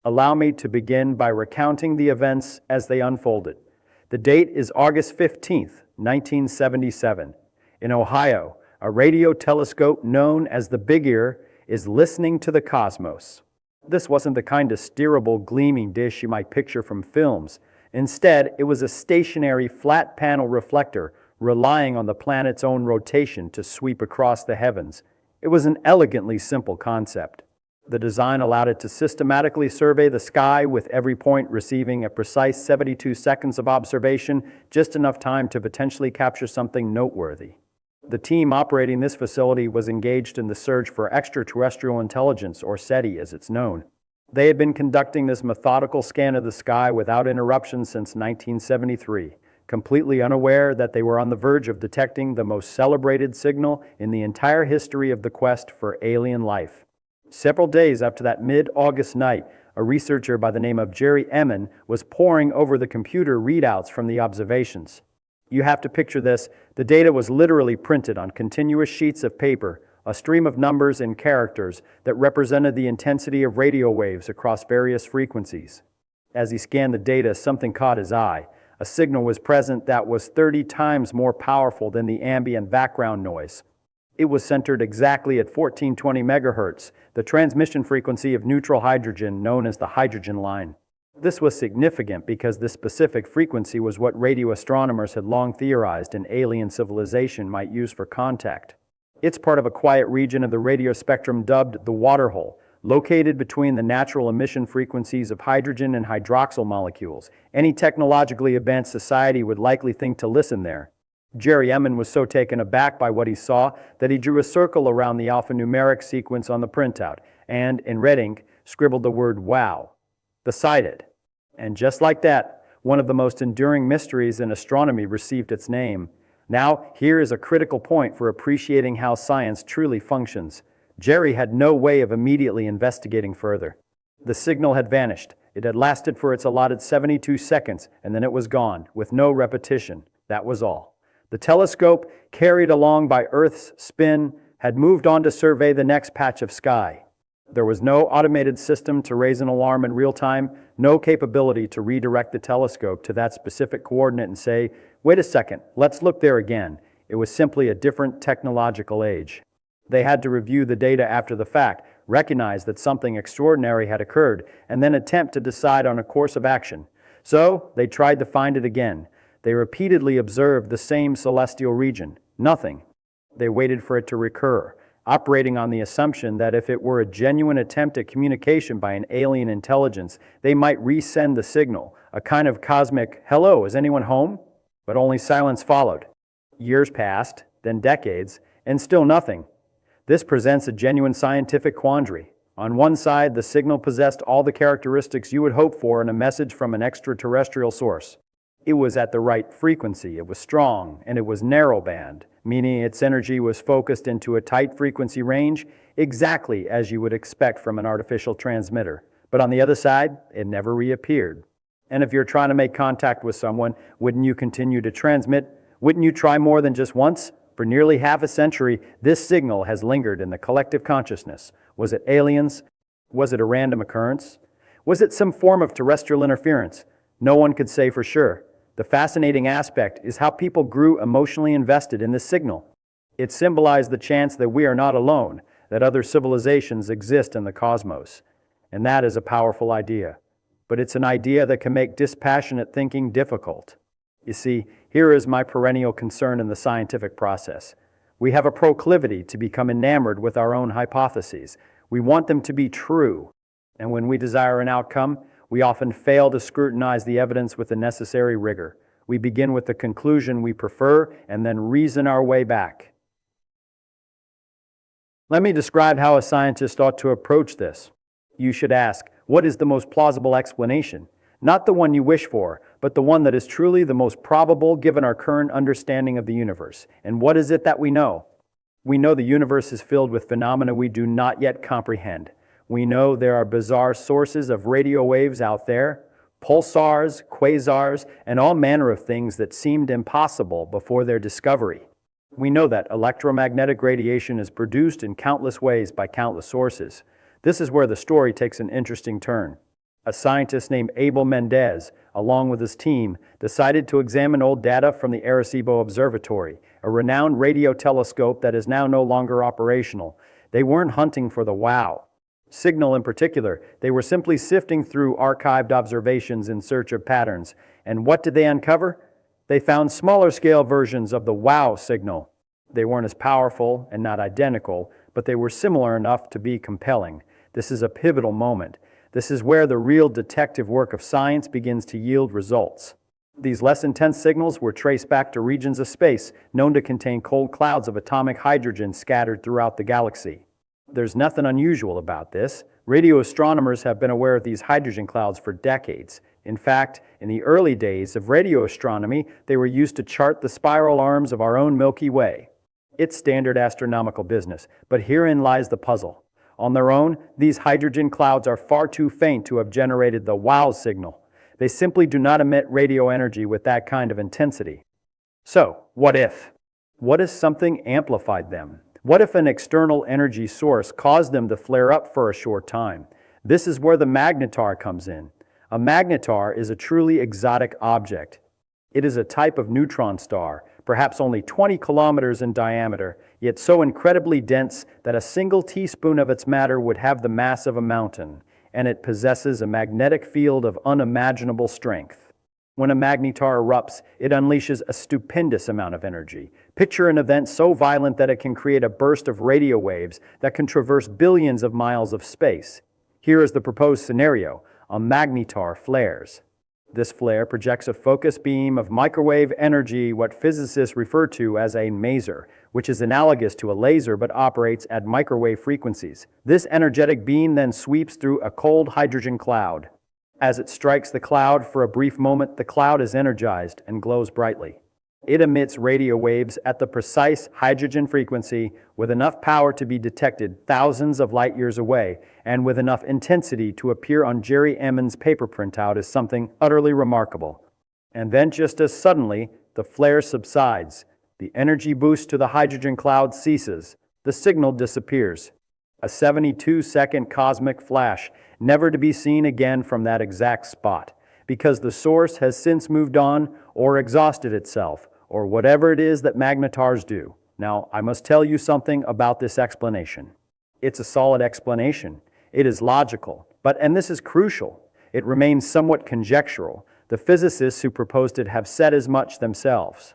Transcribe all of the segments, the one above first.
Allow me to begin by recounting the events as they unfolded. The date is August 15th, 1977. In Ohio, a radio telescope known as the Big Ear is listening to the cosmos. This wasn't the kind of steerable, gleaming dish you might picture from films. Instead, it was a stationary, flat-panel reflector relying on the planet's own rotation to sweep across the heavens. It was an elegantly simple concept. The design allowed it to systematically survey the sky, with every point receiving a precise 72 seconds of observation, just enough time to potentially capture something noteworthy. The team operating this facility was engaged in the search for extraterrestrial intelligence, or SETI as it's known. They had been conducting this methodical scan of the sky without interruption since 1973, completely unaware that they were on the verge of detecting the most celebrated signal in the entire history of the quest for alien life. Several days after that mid-August night, a researcher by the name of Richard Feynman was poring over the computer readouts from the observations. You have to picture this. The data was literally printed on continuous sheets of paper, a stream of numbers and characters that represented the intensity of radio waves across various frequencies. As he scanned the data, something caught his eye. A signal was present that was 30 times more powerful than the ambient background noise. It was centered exactly at 1420 megahertz, the transmission frequency of neutral hydrogen known as the hydrogen line. This was significant because this specific frequency was what radio astronomers had long theorized an alien civilization might use for contact. It's part of a quiet region of the radio spectrum dubbed the water hole, located between the natural emission frequencies of hydrogen and hydroxyl molecules. Any technologically advanced society would likely think to listen there. Richard Feynman was so taken aback by what he saw that he drew a circle around the alphanumeric sequence on the printout and, in red ink, scribbled the word "wow" beside it. And just like that, one of the most enduring mysteries in astronomy received its name. Now, here is a critical point for appreciating how science truly functions. Jerry had no way of immediately investigating further. The signal had vanished. It had lasted for its allotted 72 seconds, and then it was gone, with no repetition. That was all. The telescope, carried along by Earth's spin, had moved on to survey the next patch of sky. There was no automated system to raise an alarm in real time, no capability to redirect the telescope to that specific coordinate and say, "Wait a second, let's look there again." It was simply a different technological age. They had to review the data after the fact, recognize that something extraordinary had occurred, and then attempt to decide on a course of action. So, they tried to find it again. They repeatedly observed the same celestial region. Nothing. They waited for it to recur, operating on the assumption that if it were a genuine attempt at communication by an alien intelligence, they might resend the signal, a kind of cosmic, "Hello, is anyone home?" But only silence followed. Years passed, then decades, and still nothing. This presents a genuine scientific quandary. On one side, the signal possessed all the characteristics you would hope for in a message from an extraterrestrial source. It was at the right frequency, it was strong, and it was narrowband, meaning its energy was focused into a tight frequency range, exactly as you would expect from an artificial transmitter. But on the other side, it never reappeared. And if you're trying to make contact with someone, wouldn't you continue to transmit? Wouldn't you try more than just once? For nearly half a century, this signal has lingered in the collective consciousness. Was it aliens? Was it a random occurrence? Was it some form of terrestrial interference? No one could say for sure. The fascinating aspect is how people grew emotionally invested in this signal. It symbolized the chance that we are not alone, that other civilizations exist in the cosmos. And that is a powerful idea. But it's an idea that can make dispassionate thinking difficult. You see, here is my perennial concern in the scientific process. We have a proclivity to become enamored with our own hypotheses. We want them to be true. And when we desire an outcome, we often fail to scrutinize the evidence with the necessary rigor. We begin with the conclusion we prefer and then reason our way back. Let me describe how a scientist ought to approach this. You should ask, what is the most plausible explanation? Not the one you wish for, but the one that is truly the most probable given our current understanding of the universe. And what is it that we know? We know the universe is filled with phenomena we do not yet comprehend. We know there are bizarre sources of radio waves out there, pulsars, quasars, and all manner of things that seemed impossible before their discovery. We know that electromagnetic radiation is produced in countless ways by countless sources. This is where the story takes an interesting turn. A scientist named Abel Mendez, along with his team, decided to examine old data from the Arecibo Observatory, a renowned radio telescope that is now no longer operational. They weren't hunting for the wow signal in particular. They were simply sifting through archived observations in search of patterns. And what did they uncover? They found smaller scale versions of the wow signal. They weren't as powerful and not identical, but they were similar enough to be compelling. This is a pivotal moment. This is where the real detective work of science begins to yield results. These less intense signals were traced back to regions of space known to contain cold clouds of atomic hydrogen scattered throughout the galaxy. There's nothing unusual about this. Radio astronomers have been aware of these hydrogen clouds for decades. In fact, in the early days of radio astronomy, they were used to chart the spiral arms of our own Milky Way. It's standard astronomical business, but herein lies the puzzle. On their own, these hydrogen clouds are far too faint to have generated the wow signal. They simply do not emit radio energy with that kind of intensity. So, what if? What if something amplified them? What if an external energy source caused them to flare up for a short time? This is where the magnetar comes in. A magnetar is a truly exotic object. It is a type of neutron star, perhaps only 20 kilometers in diameter, yet so incredibly dense that a single teaspoon of its matter would have the mass of a mountain, and it possesses a magnetic field of unimaginable strength. When a magnetar erupts, it unleashes a stupendous amount of energy. Picture an event so violent that it can create a burst of radio waves that can traverse billions of miles of space. Here is the proposed scenario. A magnetar flares. This flare projects a focused beam of microwave energy, what physicists refer to as a maser, which is analogous to a laser but operates at microwave frequencies. This energetic beam then sweeps through a cold hydrogen cloud. As it strikes the cloud for a brief moment, the cloud is energized and glows brightly. It emits radio waves at the precise hydrogen frequency with enough power to be detected thousands of light years away and with enough intensity to appear on Jerry Emmons' paper printout as something utterly remarkable. And then just as suddenly, the flare subsides. The energy boost to the hydrogen cloud ceases. The signal disappears. A 72-second cosmic flash, never to be seen again from that exact spot, because the source has since moved on or exhausted itself, or whatever it is that magnetars do. Now, I must tell you something about this explanation. It's a solid explanation. It is logical, and this is crucial, it remains somewhat conjectural. The physicists who proposed it have said as much themselves.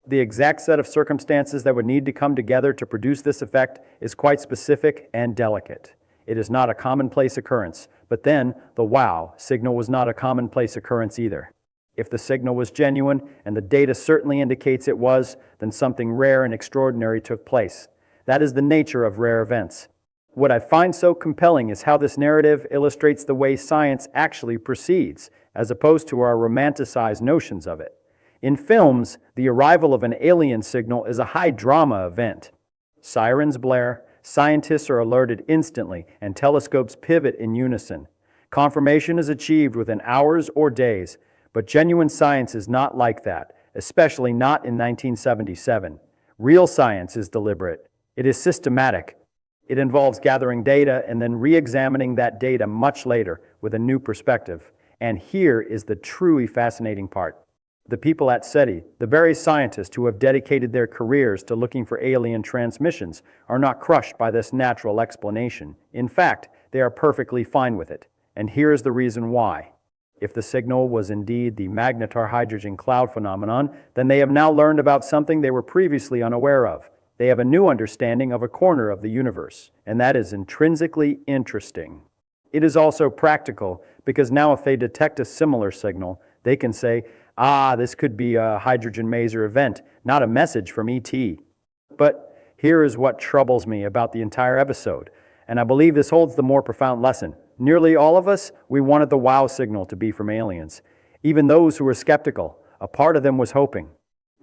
The exact set of circumstances that would need to come together to produce this effect is quite specific and delicate. It is not a commonplace occurrence, but then the wow signal was not a commonplace occurrence either. If the signal was genuine, and the data certainly indicates it was, then something rare and extraordinary took place. That is the nature of rare events. What I find so compelling is how this narrative illustrates the way science actually proceeds, as opposed to our romanticized notions of it. In films, the arrival of an alien signal is a high drama event. Sirens blare, scientists are alerted instantly, and telescopes pivot in unison. Confirmation is achieved within hours or days, but genuine science is not like that, especially not in 1977. Real science is deliberate. It is systematic. It involves gathering data and then re-examining that data much later with a new perspective. And here is the truly fascinating part. The people at SETI, the very scientists who have dedicated their careers to looking for alien transmissions, are not crushed by this natural explanation. In fact, they are perfectly fine with it. And here is the reason why. If the signal was indeed the magnetar hydrogen cloud phenomenon, then they have now learned about something they were previously unaware of. They have a new understanding of a corner of the universe, and that is intrinsically interesting. It is also practical, because now if they detect a similar signal, they can say, this could be a hydrogen maser event, not a message from ET. But here is what troubles me about the entire episode, and I believe this holds the more profound lesson. Nearly all of us, we wanted the wow signal to be from aliens. Even those who were skeptical, a part of them was hoping.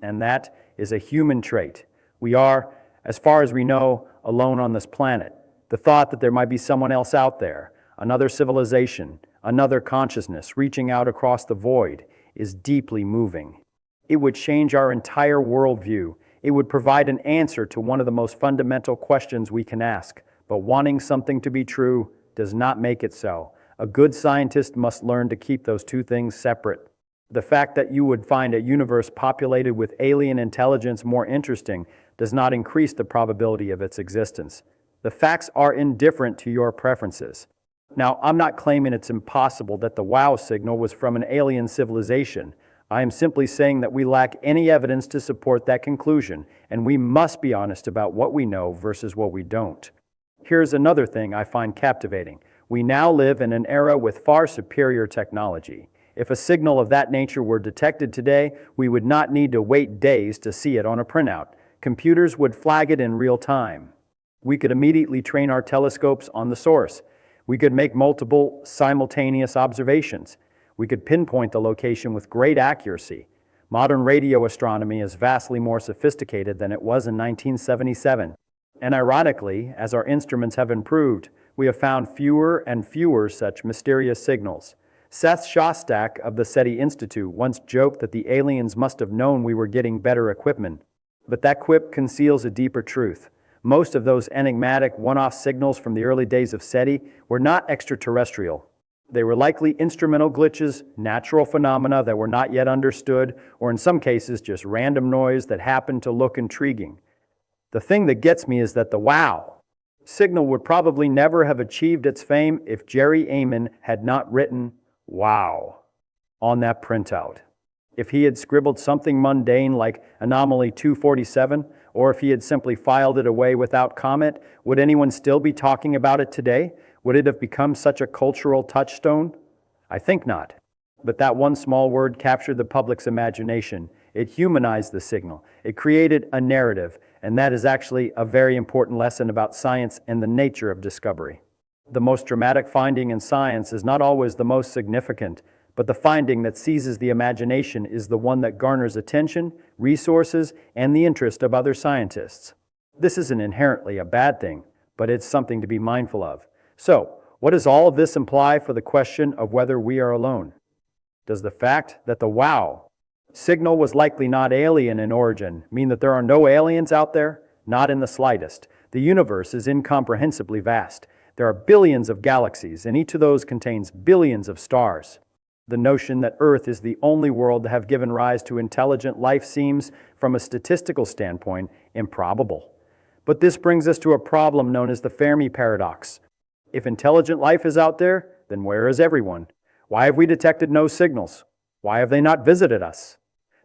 And that is a human trait. We are, as far as we know, alone on this planet. The thought that there might be someone else out there, another civilization, another consciousness reaching out across the void, is deeply moving. It would change our entire worldview. It would provide an answer to one of the most fundamental questions we can ask. But wanting something to be true does not make it so. A good scientist must learn to keep those two things separate. The fact that you would find a universe populated with alien intelligence more interesting does not increase the probability of its existence. The facts are indifferent to your preferences. Now, I'm not claiming it's impossible that the wow signal was from an alien civilization. I am simply saying that we lack any evidence to support that conclusion, and we must be honest about what we know versus what we don't. Here's another thing I find captivating. We now live in an era with far superior technology. If a signal of that nature were detected today, we would not need to wait days to see it on a printout. Computers would flag it in real time. We could immediately train our telescopes on the source. We could make multiple simultaneous observations. We could pinpoint the location with great accuracy. Modern radio astronomy is vastly more sophisticated than it was in 1977. And ironically, as our instruments have improved, we have found fewer and fewer such mysterious signals. Seth Shostak of the SETI Institute once joked that the aliens must have known we were getting better equipment. But that quip conceals a deeper truth. Most of those enigmatic one-off signals from the early days of SETI were not extraterrestrial. They were likely instrumental glitches, natural phenomena that were not yet understood, or in some cases just random noise that happened to look intriguing. The thing that gets me is that the wow signal would probably never have achieved its fame if Jerry Amon had not written "wow" on that printout. If he had scribbled something mundane like anomaly 247, or if he had simply filed it away without comment, would anyone still be talking about it today? Would it have become such a cultural touchstone? I think not. But that one small word captured the public's imagination. It humanized the signal. It created a narrative, and that is actually a very important lesson about science and the nature of discovery. The most dramatic finding in science is not always the most significant, but the finding that seizes the imagination is the one that garners attention, resources, and the interest of other scientists. This isn't inherently a bad thing, but it's something to be mindful of. So, what does all of this imply for the question of whether we are alone? Does the fact that the wow signal was likely not alien in origin mean that there are no aliens out there? Not in the slightest. The universe is incomprehensibly vast. There are billions of galaxies, and each of those contains billions of stars. The notion that Earth is the only world to have given rise to intelligent life seems, from a statistical standpoint, improbable. But this brings us to a problem known as the Fermi paradox. If intelligent life is out there, then where is everyone? Why have we detected no signals? Why have they not visited us?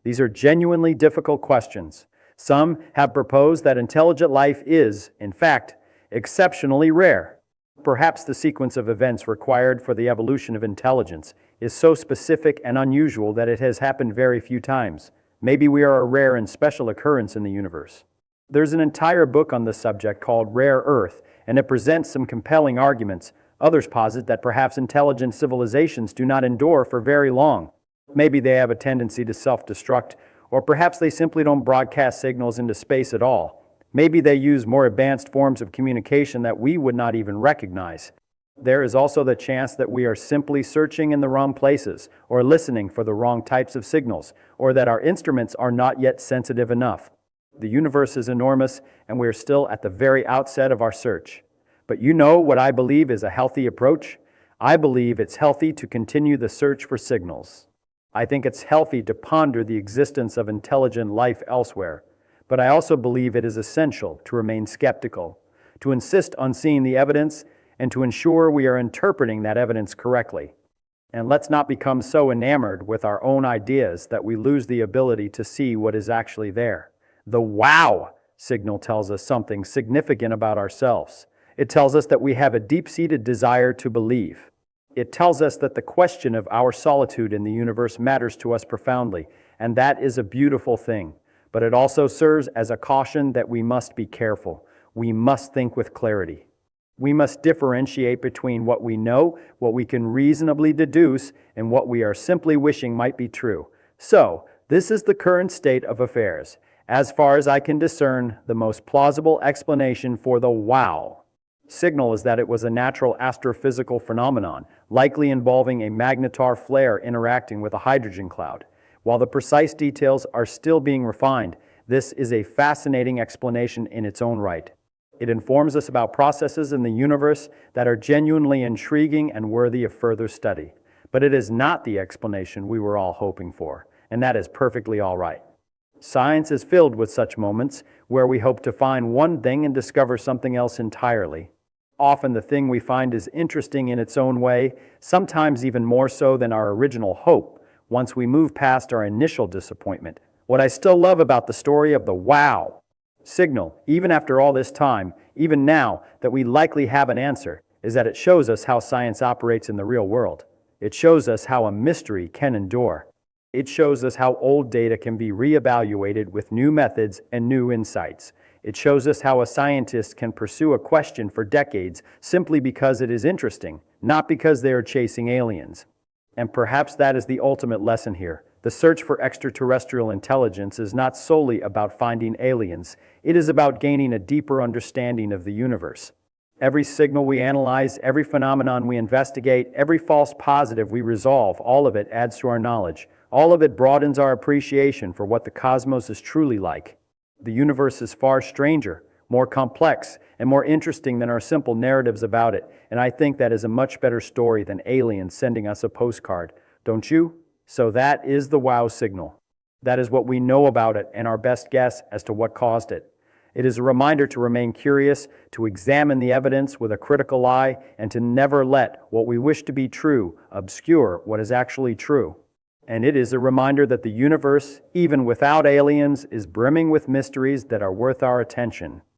These are genuinely difficult questions. Some have proposed that intelligent life is, in fact, exceptionally rare. Perhaps the sequence of events required for the evolution of intelligence is so specific and unusual that it has happened very few times. Maybe we are a rare and special occurrence in the universe. There's an entire book on this subject called Rare Earth, and it presents some compelling arguments. Others posit that perhaps intelligent civilizations do not endure for very long. Maybe they have a tendency to self-destruct, or perhaps they simply don't broadcast signals into space at all. Maybe they use more advanced forms of communication that we would not even recognize. There is also the chance that we are simply searching in the wrong places, or listening for the wrong types of signals, or that our instruments are not yet sensitive enough. The universe is enormous, and we are still at the very outset of our search. But you know what I believe is a healthy approach? I believe it's healthy to continue the search for signals. I think it's healthy to ponder the existence of intelligent life elsewhere. But I also believe it is essential to remain skeptical, to insist on seeing the evidence, and to ensure we are interpreting that evidence correctly. And let's not become so enamored with our own ideas that we lose the ability to see what is actually there. The wow signal tells us something significant about ourselves. It tells us that we have a deep-seated desire to believe. It tells us that the question of our solitude in the universe matters to us profoundly, and that is a beautiful thing. But it also serves as a caution that we must be careful. We must think with clarity. We must differentiate between what we know, what we can reasonably deduce, and what we are simply wishing might be true. So, this is the current state of affairs. As far as I can discern, the most plausible explanation for the wow signal is that it was a natural astrophysical phenomenon, likely involving a magnetar flare interacting with a hydrogen cloud. While the precise details are still being refined, this is a fascinating explanation in its own right. It informs us about processes in the universe that are genuinely intriguing and worthy of further study. But it is not the explanation we were all hoping for, and that is perfectly all right. Science is filled with such moments where we hope to find one thing and discover something else entirely. Often the thing we find is interesting in its own way, sometimes even more so than our original hope, once we move past our initial disappointment. What I still love about the story of the wow signal, even after all this time, even now that we likely have an answer, is that it shows us how science operates in the real world. It shows us how a mystery can endure. It shows us how old data can be reevaluated with new methods and new insights. It shows us how a scientist can pursue a question for decades simply because it is interesting, not because they are chasing aliens. And perhaps that is the ultimate lesson here. The search for extraterrestrial intelligence is not solely about finding aliens. It is about gaining a deeper understanding of the universe. Every signal we analyze, every phenomenon we investigate, every false positive we resolve, all of it adds to our knowledge. All of it broadens our appreciation for what the cosmos is truly like. The universe is far stranger, more complex, and more interesting than our simple narratives about it, and I think that is a much better story than aliens sending us a postcard. Don't you? So that is the wow signal. That is what we know about it and our best guess as to what caused it. It is a reminder to remain curious, to examine the evidence with a critical eye, and to never let what we wish to be true obscure what is actually true. And it is a reminder that the universe, even without aliens, is brimming with mysteries that are worth our attention.